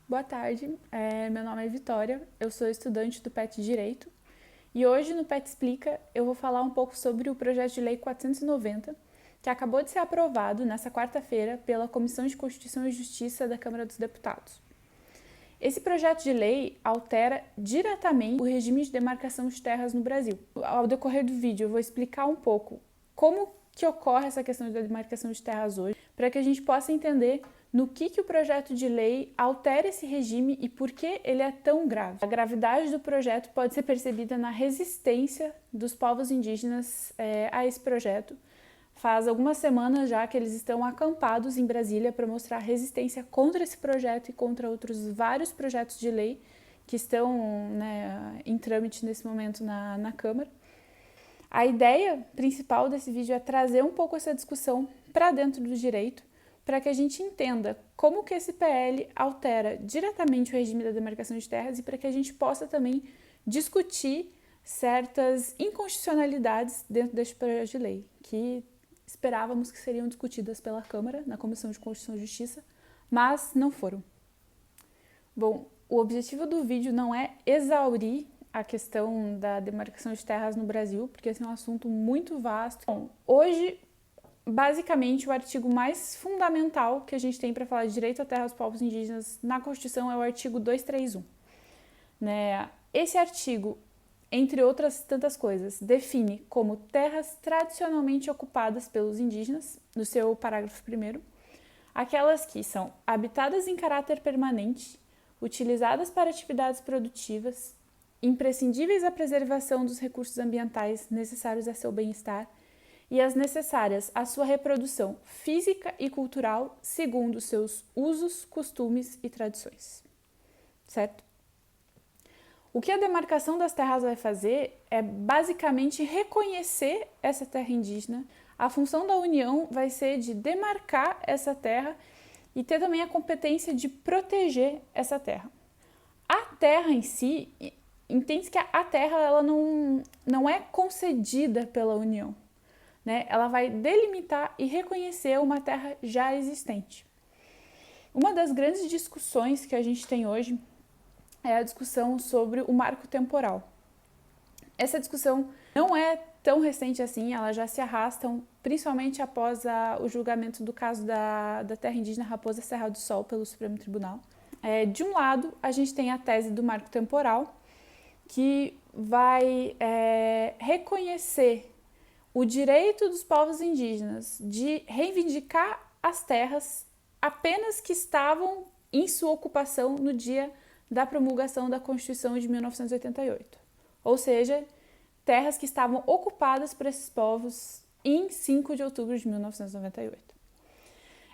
Boa tarde, meu nome é Vitória, eu sou estudante do PET Direito e hoje no PET Explica eu vou falar um pouco sobre o projeto de lei 490, que acabou de ser aprovado nesta quarta-feira pela Comissão de Constituição e Justiça da Câmara dos Deputados. Esse projeto de lei altera diretamente o regime de demarcação de terras no Brasil. Ao decorrer do vídeo eu vou explicar um pouco como que ocorre essa questão da demarcação de terras hoje, para que a gente possa entender no que o projeto de lei altera esse regime e por que ele é tão grave. A gravidade do projeto pode ser percebida na resistência dos povos indígenas a esse projeto. Faz algumas semanas já que eles estão acampados em Brasília para mostrar resistência contra esse projeto e contra outros vários projetos de lei que estão em trâmite nesse momento na Câmara. A ideia principal desse vídeo é trazer um pouco essa discussão para dentro do direito, para que a gente entenda como que esse PL altera diretamente o regime da demarcação de terras e para que a gente possa também discutir certas inconstitucionalidades dentro deste projeto de lei, que esperávamos que seriam discutidas pela Câmara, na Comissão de Constituição e Justiça, mas não foram. Bom, o objetivo do vídeo não é exaurir a questão da demarcação de terras no Brasil, porque esse é um assunto muito vasto. Bom, hoje, basicamente, o artigo mais fundamental que a gente tem para falar de direito à terra aos povos indígenas na Constituição é o artigo 231. Esse artigo, entre outras tantas coisas, define como terras tradicionalmente ocupadas pelos indígenas, no seu parágrafo 1º, aquelas que são habitadas em caráter permanente, utilizadas para atividades produtivas, imprescindíveis à preservação dos recursos ambientais necessários a seu bem-estar e as necessárias à sua reprodução física e cultural segundo seus usos, costumes e tradições. Certo? O que a demarcação das terras vai fazer é basicamente reconhecer essa terra indígena. A função da União vai ser de demarcar essa terra e ter também a competência de proteger essa terra. A terra em si, entende que a terra ela não é concedida pela União, né? Ela vai delimitar e reconhecer uma terra já existente. Uma das grandes discussões que a gente tem hoje é a discussão sobre o marco temporal. Essa discussão não é tão recente assim, ela já se arrasta, principalmente após o julgamento do caso da terra indígena Raposa Serra do Sol pelo Supremo Tribunal. De um lado, a gente tem a tese do marco temporal, que vai reconhecer o direito dos povos indígenas de reivindicar as terras apenas que estavam em sua ocupação no dia da promulgação da Constituição de 1988. Ou seja, terras que estavam ocupadas por esses povos em 5 de outubro de 1998.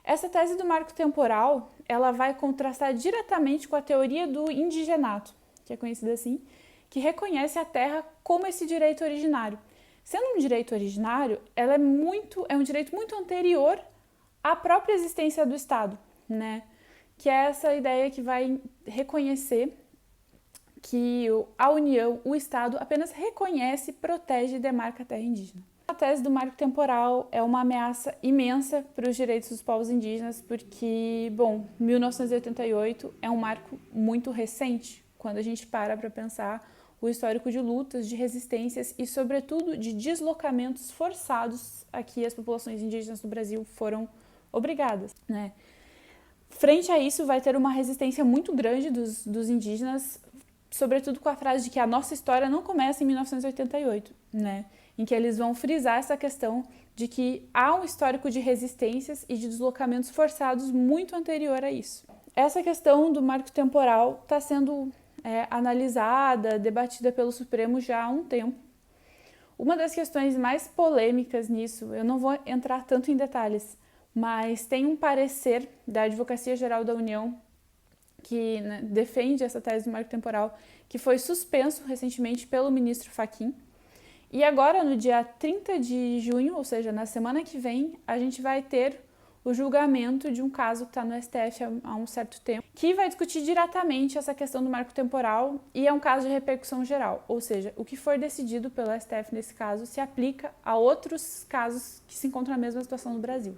Essa tese do marco temporal, ela vai contrastar diretamente com a teoria do indigenato, que é conhecida assim, que reconhece a terra como esse direito originário. Sendo um direito originário, ela é um direito muito anterior à própria existência do Estado, né? Que é essa ideia que vai reconhecer que a União, o Estado, apenas reconhece, protege e demarca a terra indígena. A tese do marco temporal é uma ameaça imensa para os direitos dos povos indígenas, porque, 1988 é um marco muito recente, quando a gente para pensar o histórico de lutas, de resistências e, sobretudo, de deslocamentos forçados a que as populações indígenas do Brasil foram obrigadas, né? Frente a isso, vai ter uma resistência muito grande dos indígenas, sobretudo com a frase de que a nossa história não começa em 1988, né? Em que eles vão frisar essa questão de que há um histórico de resistências e de deslocamentos forçados muito anterior a isso. Essa questão do marco temporal está sendo analisada, debatida pelo Supremo já há um tempo. Uma das questões mais polêmicas nisso, eu não vou entrar tanto em detalhes, mas tem um parecer da Advocacia Geral da União que defende essa tese do marco temporal, que foi suspenso recentemente pelo ministro Fachin. E agora, no dia 30 de junho, ou seja, na semana que vem, a gente vai ter o julgamento de um caso que está no STF há um certo tempo, que vai discutir diretamente essa questão do marco temporal e é um caso de repercussão geral, ou seja, o que for decidido pelo STF nesse caso se aplica a outros casos que se encontram na mesma situação no Brasil.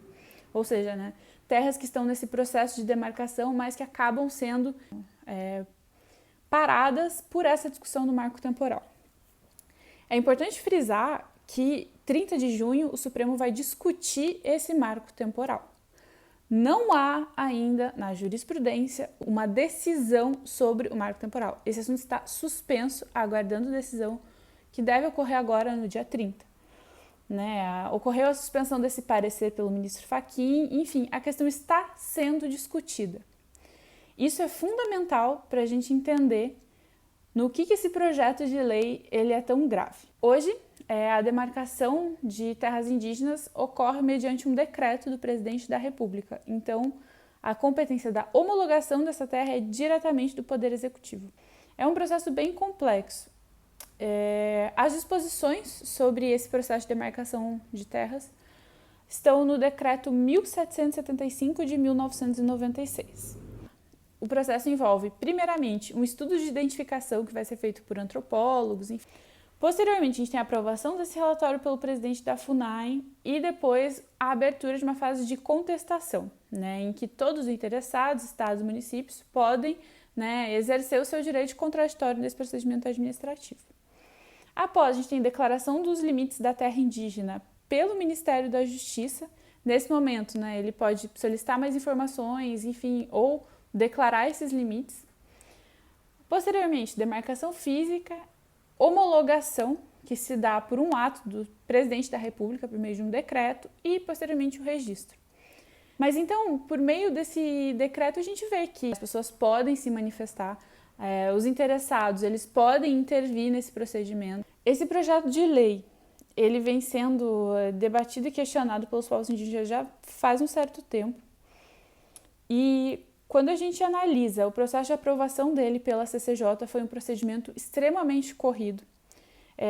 Ou seja, terras que estão nesse processo de demarcação, mas que acabam sendo paradas por essa discussão do marco temporal. É importante frisar que 30 de junho o Supremo vai discutir esse marco temporal. Não há ainda na jurisprudência uma decisão sobre o marco temporal. Esse assunto está suspenso, aguardando decisão que deve ocorrer agora no dia 30. Ocorreu a suspensão desse parecer pelo ministro Fachin, enfim, a questão está sendo discutida. Isso é fundamental para a gente entender no que esse projeto de lei ele é tão grave. Hoje, a demarcação de terras indígenas ocorre mediante um decreto do presidente da República. Então, a competência da homologação dessa terra é diretamente do Poder Executivo. É um processo bem complexo. As disposições sobre esse processo de demarcação de terras estão no decreto 1775 de 1996. O processo envolve, primeiramente, um estudo de identificação que vai ser feito por antropólogos, enfim. Posteriormente, a gente tem a aprovação desse relatório pelo presidente da FUNAI e depois a abertura de uma fase de contestação, em que todos os interessados, estados e municípios, podem exercer o seu direito contraditório nesse procedimento administrativo. Após, a gente tem declaração dos limites da terra indígena pelo Ministério da Justiça. Nesse momento, ele pode solicitar mais informações, enfim, ou declarar esses limites. Posteriormente, demarcação física, homologação, que se dá por um ato do presidente da República, por meio de um decreto, e posteriormente o registro. Mas então, por meio desse decreto, a gente vê que as pessoas podem se manifestar, os interessados, eles podem intervir nesse procedimento. Esse projeto de lei, ele vem sendo debatido e questionado pelos povos indígenas já faz um certo tempo. E quando a gente analisa o processo de aprovação dele pela CCJ, foi um procedimento extremamente corrido.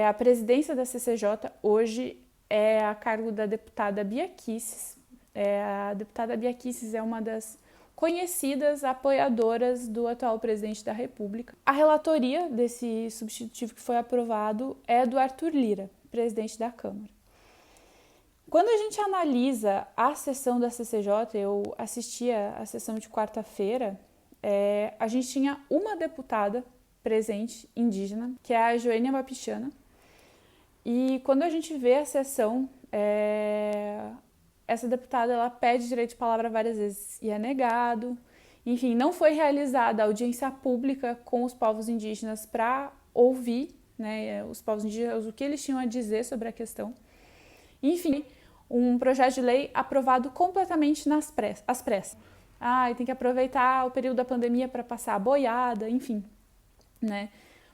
A presidência da CCJ hoje é a cargo da deputada Bia Kicis. A deputada Bia Kicis é uma das conhecidas apoiadoras do atual presidente da República. A relatoria desse substitutivo que foi aprovado é do Arthur Lira, presidente da Câmara. Quando a gente analisa a sessão da CCJ, eu assistia a sessão de quarta-feira, a gente tinha uma deputada presente, indígena, que é a Joênia Wapichana. E quando a gente vê a sessão, essa deputada ela pede direito de palavra várias vezes e é negado. Enfim, não foi realizada audiência pública com os povos indígenas para ouvir, os povos indígenas, o que eles tinham a dizer sobre a questão. Enfim, um projeto de lei aprovado completamente às pressas. Tem que aproveitar o período da pandemia para passar a boiada, enfim,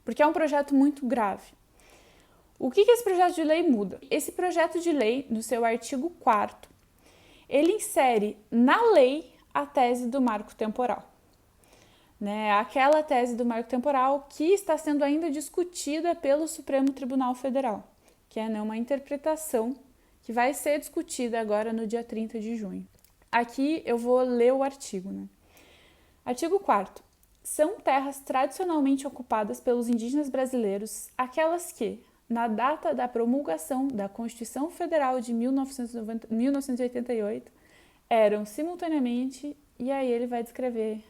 porque é um projeto muito grave. O que esse projeto de lei muda? Esse projeto de lei, no seu artigo 4º, ele insere na lei a tese do marco temporal. Aquela tese do marco temporal que está sendo ainda discutida pelo Supremo Tribunal Federal, que é uma interpretação que vai ser discutida agora no dia 30 de junho. Aqui eu vou ler o artigo. Artigo 4º. São terras tradicionalmente ocupadas pelos indígenas brasileiros aquelas que, na data da promulgação da Constituição Federal de 1988, eram simultaneamente, e aí ele vai descrever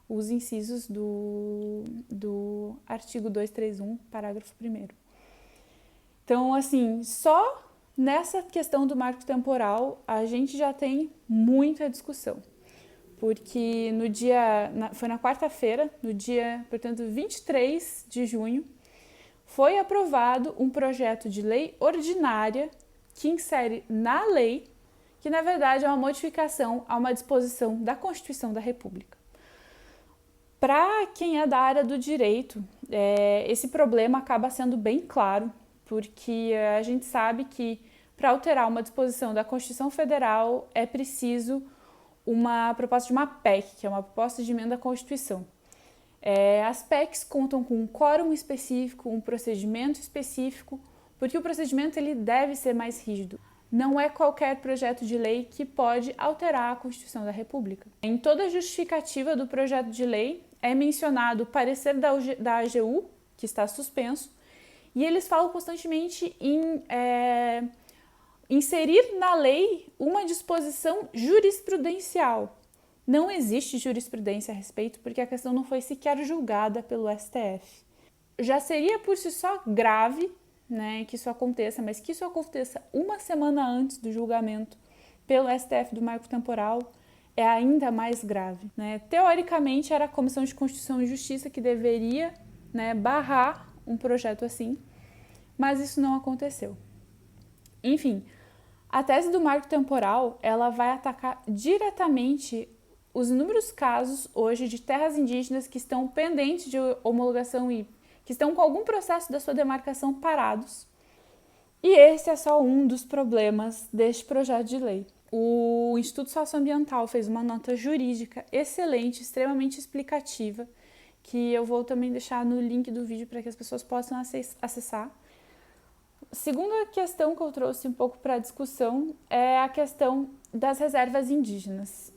os incisos do artigo 231, parágrafo 1º. Então, assim, só nessa questão do marco temporal a gente já tem muita discussão, porque foi na quarta-feira, no dia, portanto, 23 de junho, foi aprovado um projeto de lei ordinária que insere na lei, que na verdade é uma modificação a uma disposição da Constituição da República. Para quem é da área do direito, esse problema acaba sendo bem claro, porque a gente sabe que para alterar uma disposição da Constituição Federal é preciso uma proposta de uma PEC, que é uma proposta de emenda à Constituição. As PECs contam com um quórum específico, um procedimento específico, porque o procedimento ele deve ser mais rígido. Não é qualquer projeto de lei que pode alterar a Constituição da República. Em toda a justificativa do projeto de lei é mencionado o parecer da AGU, que está suspenso, e eles falam constantemente em inserir na lei uma disposição jurisprudencial. Não existe jurisprudência a respeito porque a questão não foi sequer julgada pelo STF. Já seria por si só grave, né, que isso aconteça, mas que isso aconteça uma semana antes do julgamento pelo STF do marco temporal é ainda mais grave, né? Teoricamente, era a Comissão de Constituição e Justiça que deveria, né, barrar um projeto assim, mas isso não aconteceu. Enfim, a tese do marco temporal, ela vai atacar diretamente os inúmeros casos hoje de terras indígenas que estão pendentes de homologação e que estão com algum processo da sua demarcação parados. E esse é só um dos problemas deste projeto de lei. O Instituto Socioambiental fez uma nota jurídica excelente, extremamente explicativa, que eu vou também deixar no link do vídeo para que as pessoas possam acessar. Segunda questão que eu trouxe um pouco para a discussão é a questão das reservas indígenas.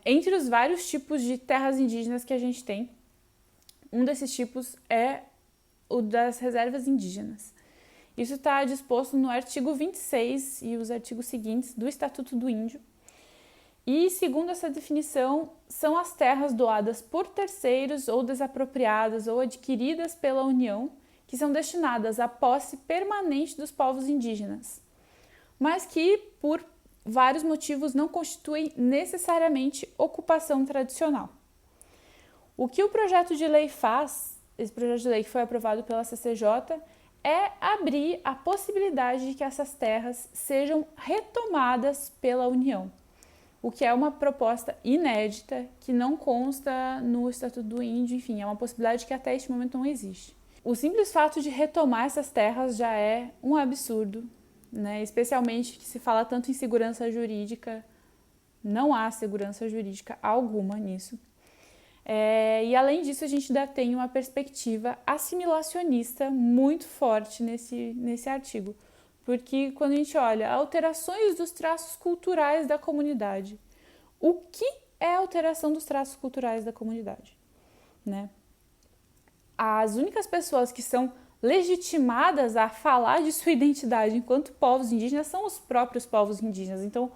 Entre os vários tipos de terras indígenas que a gente tem, um desses tipos é o das reservas indígenas. Isso está disposto no artigo 26 e os artigos seguintes do Estatuto do Índio. E, segundo essa definição, são as terras doadas por terceiros ou desapropriadas ou adquiridas pela União, que são destinadas à posse permanente dos povos indígenas, mas que, por vários motivos, não constituem necessariamente ocupação tradicional. O que o projeto de lei faz, esse projeto de lei que foi aprovado pela CCJ, é abrir a possibilidade de que essas terras sejam retomadas pela União, o que é uma proposta inédita, que não consta no Estatuto do Índio, enfim, é uma possibilidade que até este momento não existe. O simples fato de retomar essas terras já é um absurdo, né? Especialmente que se fala tanto em segurança jurídica, não há segurança jurídica alguma nisso. E além disso, a gente ainda tem uma perspectiva assimilacionista muito forte nesse artigo, porque quando a gente olha alterações dos traços culturais da comunidade, o que é a alteração dos traços culturais da comunidade, né? As únicas pessoas que são legitimadas a falar de sua identidade enquanto povos indígenas são os próprios povos indígenas. Então,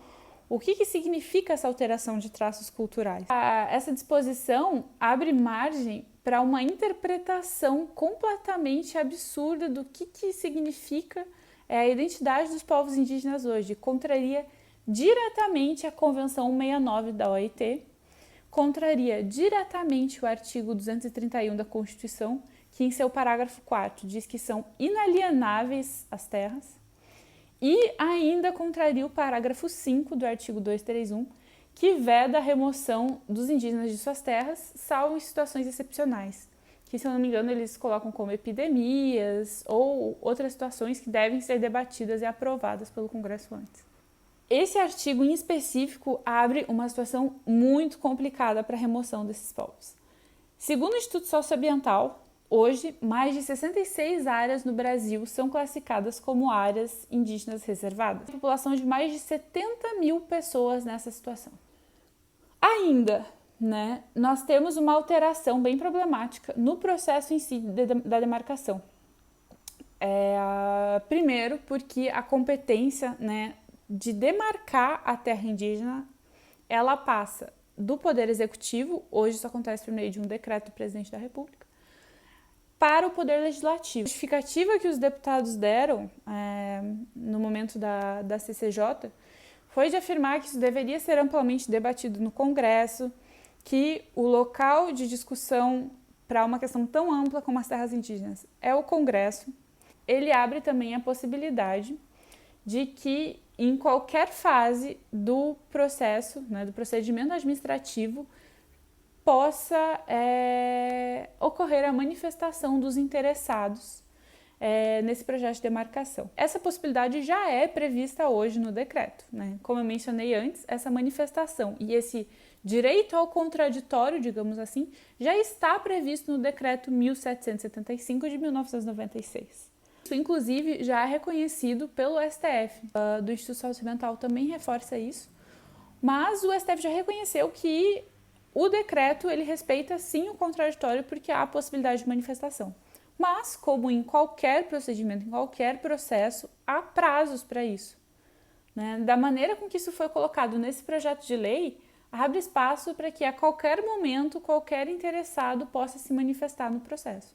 o que significa essa alteração de traços culturais? Essa disposição abre margem para uma interpretação completamente absurda do que significa a identidade dos povos indígenas hoje. Contraria diretamente a Convenção 169 da OIT, contraria diretamente o artigo 231 da Constituição, que em seu parágrafo 4º diz que são inalienáveis as terras, e ainda contraria o parágrafo 5 do artigo 231, que veda a remoção dos indígenas de suas terras, salvo em situações excepcionais, que, se eu não me engano, eles colocam como epidemias ou outras situações que devem ser debatidas e aprovadas pelo Congresso antes. Esse artigo em específico abre uma situação muito complicada para a remoção desses povos. Segundo o Instituto Socioambiental, hoje, mais de 66 áreas no Brasil são classificadas como áreas indígenas reservadas. Uma população de mais de 70 mil pessoas nessa situação. Ainda, né, nós temos uma alteração bem problemática no processo em si da demarcação. Primeiro, porque a competência, né, de demarcar a terra indígena, ela passa do Poder Executivo, hoje isso acontece por meio de um decreto do Presidente da República, para o Poder Legislativo. A justificativa que os deputados deram no momento da CCJ foi de afirmar que isso deveria ser amplamente debatido no Congresso, que o local de discussão para uma questão tão ampla como as terras indígenas é o Congresso. Ele abre também a possibilidade de que em qualquer fase do processo, né, do procedimento administrativo, possa ocorrer a manifestação dos interessados nesse projeto de demarcação. Essa possibilidade já é prevista hoje no decreto, né? Como eu mencionei antes, essa manifestação e esse direito ao contraditório, digamos assim, já está previsto no decreto 1775 de 1996. Isso, inclusive, já é reconhecido pelo STF, do Instituto Socioambiental também reforça isso, mas o STF já reconheceu que o decreto ele respeita sim o contraditório porque há a possibilidade de manifestação. Mas, como em qualquer procedimento, em qualquer processo, há prazos para isso. né? Da maneira com que isso foi colocado nesse projeto de lei, abre espaço para que a qualquer momento qualquer interessado possa se manifestar no processo.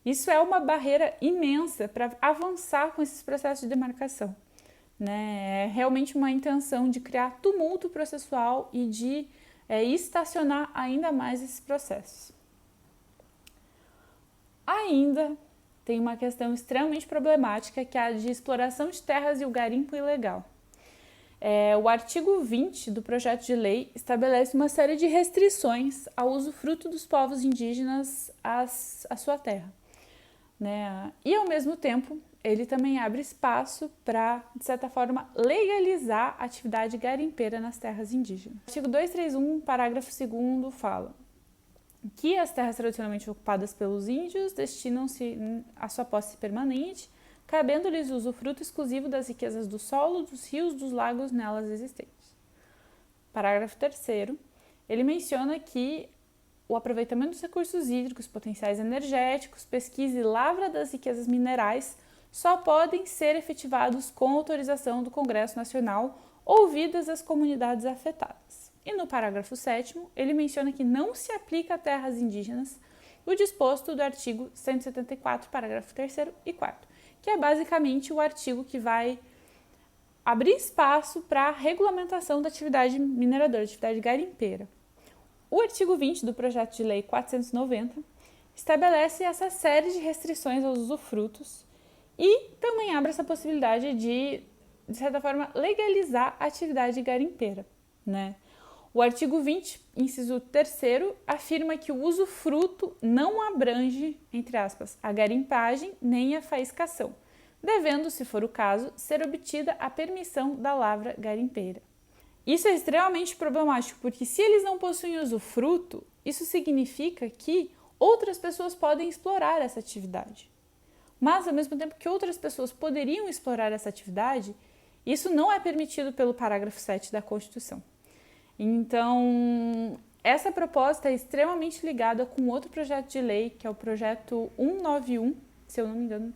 Isso é uma barreira imensa para avançar com esses processos de demarcação, né? É realmente uma intenção de criar tumulto processual e de estacionar ainda mais esses processos. Ainda tem uma questão extremamente problemática, que é a de exploração de terras e o garimpo ilegal. O artigo 20 do projeto de lei estabelece uma série de restrições ao usufruto dos povos indígenas à sua terra, né? E, ao mesmo tempo, ele também abre espaço para, de certa forma, legalizar a atividade garimpeira nas terras indígenas. O artigo 231, parágrafo 2º, fala que as terras tradicionalmente ocupadas pelos índios destinam-se à sua posse permanente, cabendo-lhes o usufruto exclusivo das riquezas do solo, dos rios, dos lagos nelas existentes. Parágrafo 3º, ele menciona que o aproveitamento dos recursos hídricos, potenciais energéticos, pesquisa e lavra das riquezas minerais só podem ser efetivados com autorização do Congresso Nacional, ouvidas as comunidades afetadas. E no parágrafo 7º, ele menciona que não se aplica a terras indígenas o disposto do artigo 174, parágrafo 3º e 4º, que é basicamente o artigo que vai abrir espaço para a regulamentação da atividade mineradora, atividade garimpeira. O artigo 20 do projeto de lei 490 estabelece essa série de restrições aos usufrutos e também abre essa possibilidade de certa forma, legalizar a atividade garimpeira, né? O artigo 20, inciso 3º, afirma que o usufruto não abrange, entre aspas, a garimpagem nem a faiscação, devendo, se for o caso, ser obtida a permissão da lavra garimpeira. Isso é extremamente problemático, porque se eles não possuem usufruto, isso significa que outras pessoas podem explorar essa atividade. Mas, ao mesmo tempo que outras pessoas poderiam explorar essa atividade, isso não é permitido pelo parágrafo 7 da Constituição. Então, essa proposta é extremamente ligada com outro projeto de lei, que é o projeto 191, se eu não me engano,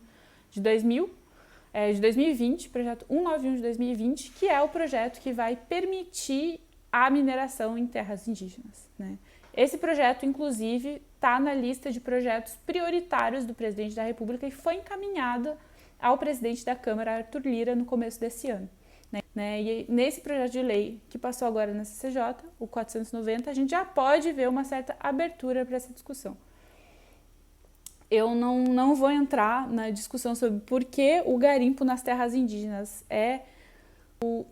de 2020, projeto 191 de 2020, que é o projeto que vai permitir a mineração em terras indígenas, né? Esse projeto, inclusive, está na lista de projetos prioritários do presidente da República e foi encaminhada ao presidente da Câmara, Arthur Lira, no começo desse ano. E nesse projeto de lei que passou agora na CCJ, o 490, a gente já pode ver uma certa abertura para essa discussão. Eu não vou entrar na discussão sobre por que o garimpo nas terras indígenas é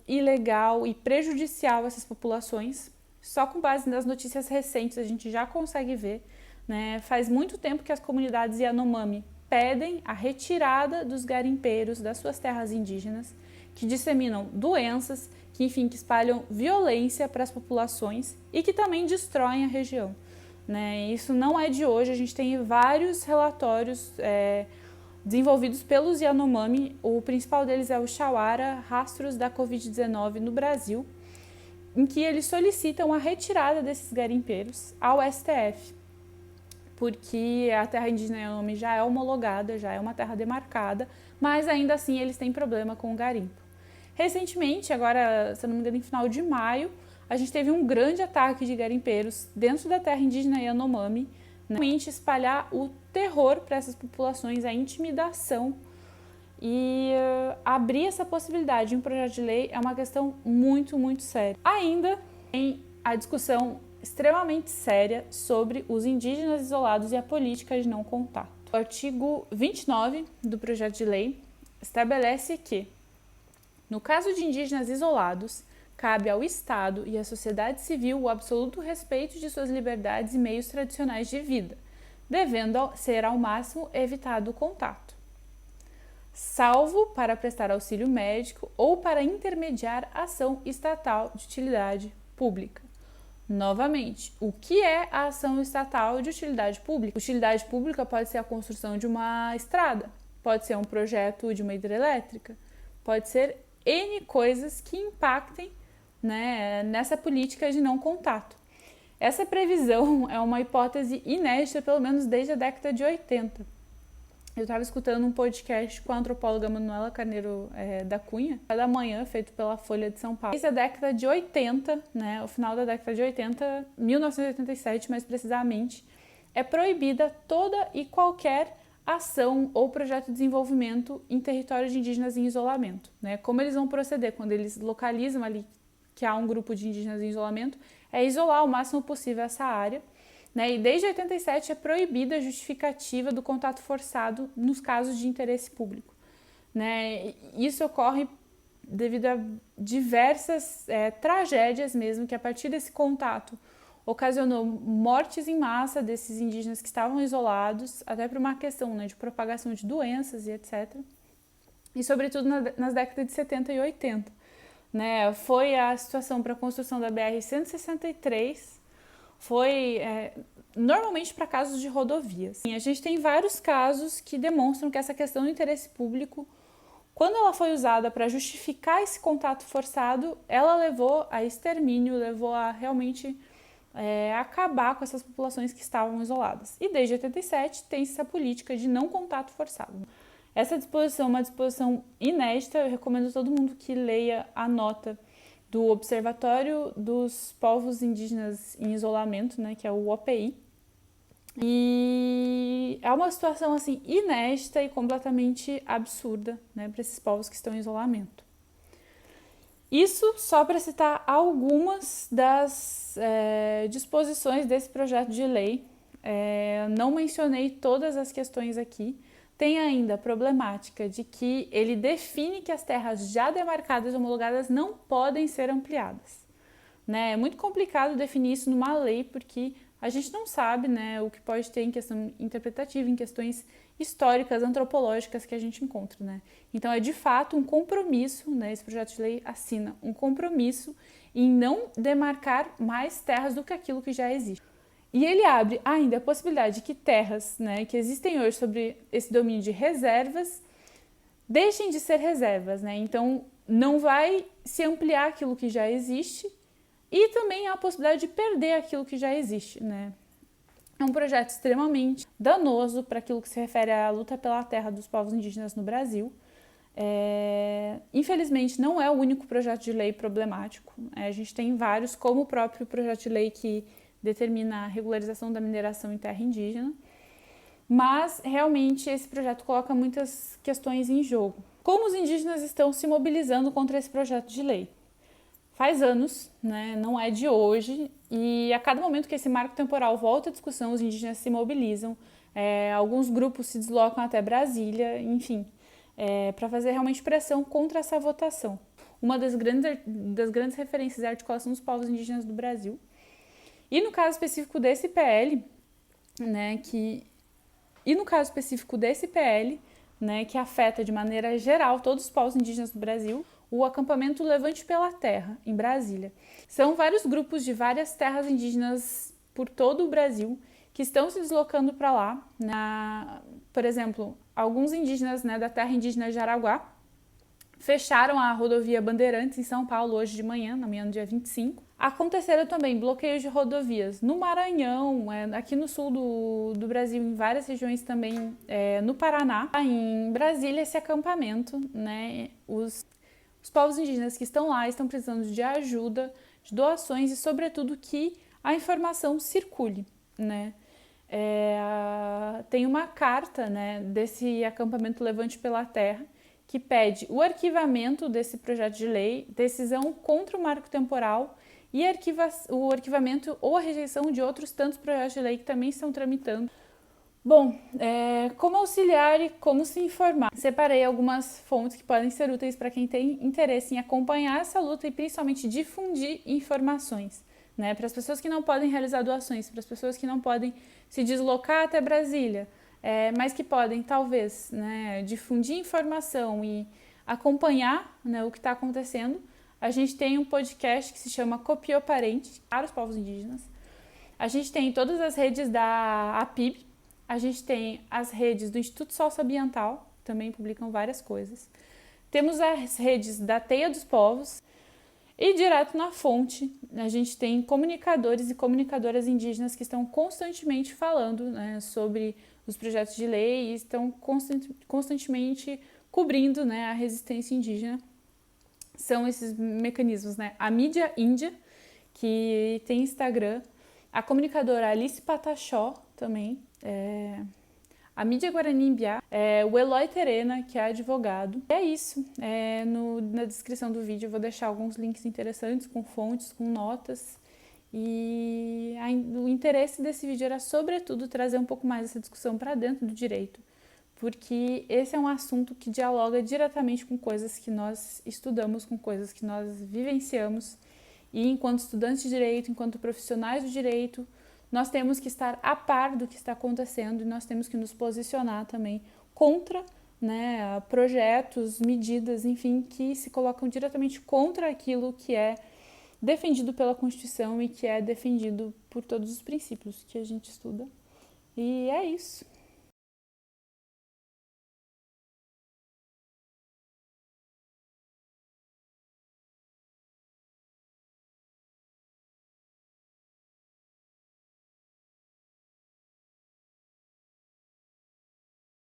ilegal e prejudicial a essas populações. Só com base nas notícias recentes a gente já consegue ver, né? Faz muito tempo que as comunidades Yanomami pedem a retirada dos garimpeiros das suas terras indígenas, que disseminam doenças, que espalham violência para as populações e que também destroem a região, né? Isso não é de hoje, a gente tem vários relatórios desenvolvidos pelos Yanomami, o principal deles é o Chauara, Rastros da Covid-19 no Brasil, em que eles solicitam a retirada desses garimpeiros ao STF, porque a terra indígena Yanomami já é homologada, já é uma terra demarcada, mas ainda assim eles têm problema com o garimpo. Recentemente, agora, se eu não me engano, em final de maio, a gente teve um grande ataque de garimpeiros dentro da terra indígena Yanomami, realmente espalhar o terror para essas populações, a intimidação, e abrir essa possibilidade de um projeto de lei é uma questão muito, muito séria. Ainda tem a discussão extremamente séria sobre os indígenas isolados e a política de não contato. O artigo 29 do projeto de lei estabelece que, no caso de indígenas isolados, cabe ao Estado e à sociedade civil o absoluto respeito de suas liberdades e meios tradicionais de vida, devendo ser ao máximo evitado o contato, salvo para prestar auxílio médico ou para intermediar ação estatal de utilidade pública. Novamente, o que é a ação estatal de utilidade pública? Utilidade pública pode ser a construção de uma estrada, pode ser um projeto de uma hidrelétrica, pode ser N coisas que impactem, né, nessa política de não contato. Essa previsão é uma hipótese inédita, pelo menos desde a década de 80. Eu estava escutando um podcast com a antropóloga Manuela Carneiro da Cunha, da manhã, feito pela Folha de São Paulo. Desde a década de 80, né, o final da década de 80, 1987 mais precisamente, é proibida toda e qualquer ação ou projeto de desenvolvimento em territórios de indígenas em isolamento. Né? Como eles vão proceder quando eles localizam ali que há um grupo de indígenas em isolamento, é isolar o máximo possível essa área. Né? E desde 87 é proibida a justificativa do contato forçado nos casos de interesse público. Né? Isso ocorre devido a diversas tragédias mesmo, que a partir desse contato ocasionou mortes em massa desses indígenas que estavam isolados, até por uma questão, né, de propagação de doenças e etc. E sobretudo nas décadas de 70 e 80. Né? Foi a situação para a construção da BR-163, foi normalmente para casos de rodovias. A gente tem vários casos que demonstram que essa questão do interesse público, quando ela foi usada para justificar esse contato forçado, ela levou a extermínio, levou a realmente acabar com essas populações que estavam isoladas. E desde 87 tem essa política de não contato forçado. Essa disposição é uma disposição inédita, eu recomendo a todo mundo que leia a nota do Observatório dos Povos Indígenas em Isolamento, né, que é o OPI. E é uma situação assim inédita e completamente absurda, né, para esses povos que estão em isolamento. Isso só para citar algumas das disposições desse projeto de lei. Não mencionei todas as questões aqui. Tem ainda a problemática de que ele define que as terras já demarcadas e homologadas não podem ser ampliadas. Né? É muito complicado definir isso numa lei, porque a gente não sabe, né, o que pode ter em questão interpretativa, em questões históricas, antropológicas que a gente encontra. Né? Então é de fato um compromisso, né, esse projeto de lei assina um compromisso em não demarcar mais terras do que aquilo que já existe. E ele abre ainda a possibilidade de que terras, né, que existem hoje sobre esse domínio de reservas deixem de ser reservas. Né? Então, não vai se ampliar aquilo que já existe e também há a possibilidade de perder aquilo que já existe. Né? É um projeto extremamente danoso para aquilo que se refere à luta pela terra dos povos indígenas no Brasil. Infelizmente, não é o único projeto de lei problemático. A gente tem vários, como o próprio projeto de lei que determina a regularização da mineração em terra indígena, mas realmente esse projeto coloca muitas questões em jogo. Como os indígenas estão se mobilizando contra esse projeto de lei? Faz anos, né? Não é de hoje, e a cada momento que esse marco temporal volta à discussão, os indígenas se mobilizam, alguns grupos se deslocam até Brasília, enfim, para fazer realmente pressão contra essa votação. Uma das grandes referências é a articulação dos povos indígenas do Brasil. E no caso específico desse PL, né, que afeta de maneira geral todos os povos indígenas do Brasil, o acampamento Levante pela Terra, em Brasília. São vários grupos de várias terras indígenas por todo o Brasil que estão se deslocando para lá. Por exemplo, alguns indígenas, né, da terra indígena Jaraguá fecharam a rodovia Bandeirantes em São Paulo hoje de manhã, na manhã do dia 25. Aconteceram também bloqueios de rodovias no Maranhão, aqui no sul do Brasil, em várias regiões também, no Paraná. Em Brasília, esse acampamento, né, os povos indígenas que estão lá estão precisando de ajuda, de doações e, sobretudo, que a informação circule. Né? Tem uma carta, né, desse acampamento Levante pela Terra, que pede o arquivamento desse projeto de lei, decisão contra o marco temporal e o arquivamento ou a rejeição de outros tantos projetos de lei que também estão tramitando. Bom, como auxiliar e como se informar? Separei algumas fontes que podem ser úteis para quem tem interesse em acompanhar essa luta e principalmente difundir informações, né? Para as pessoas que não podem realizar doações, para as pessoas que não podem se deslocar até Brasília, mas que podem, talvez, né, difundir informação e acompanhar, né, o que está acontecendo. A gente tem um podcast que se chama Copiou Parente, para os povos indígenas. A gente tem todas as redes da APIB, a gente tem as redes do Instituto Socioambiental, também publicam várias coisas. Temos as redes da Teia dos Povos. E direto na fonte, a gente tem comunicadores e comunicadoras indígenas que estão constantemente falando, né, sobre os projetos de lei e estão constantemente cobrindo, né, a resistência indígena. São esses mecanismos, né? A mídia índia, que tem Instagram, a comunicadora Alice Pataxó também, a mídia Guarani Imbiá, o Eloy Terena, que é advogado. É isso. Na descrição do vídeo eu vou deixar alguns links interessantes com fontes, com notas. E o interesse desse vídeo era, sobretudo, trazer um pouco mais essa discussão para dentro do direito, porque esse é um assunto que dialoga diretamente com coisas que nós estudamos, com coisas que nós vivenciamos. E enquanto estudantes de direito, enquanto profissionais do direito, nós temos que estar a par do que está acontecendo e nós temos que nos posicionar também contra, né, projetos, medidas, enfim, que se colocam diretamente contra aquilo que é defendido pela Constituição e que é defendido por todos os princípios que a gente estuda. E é isso.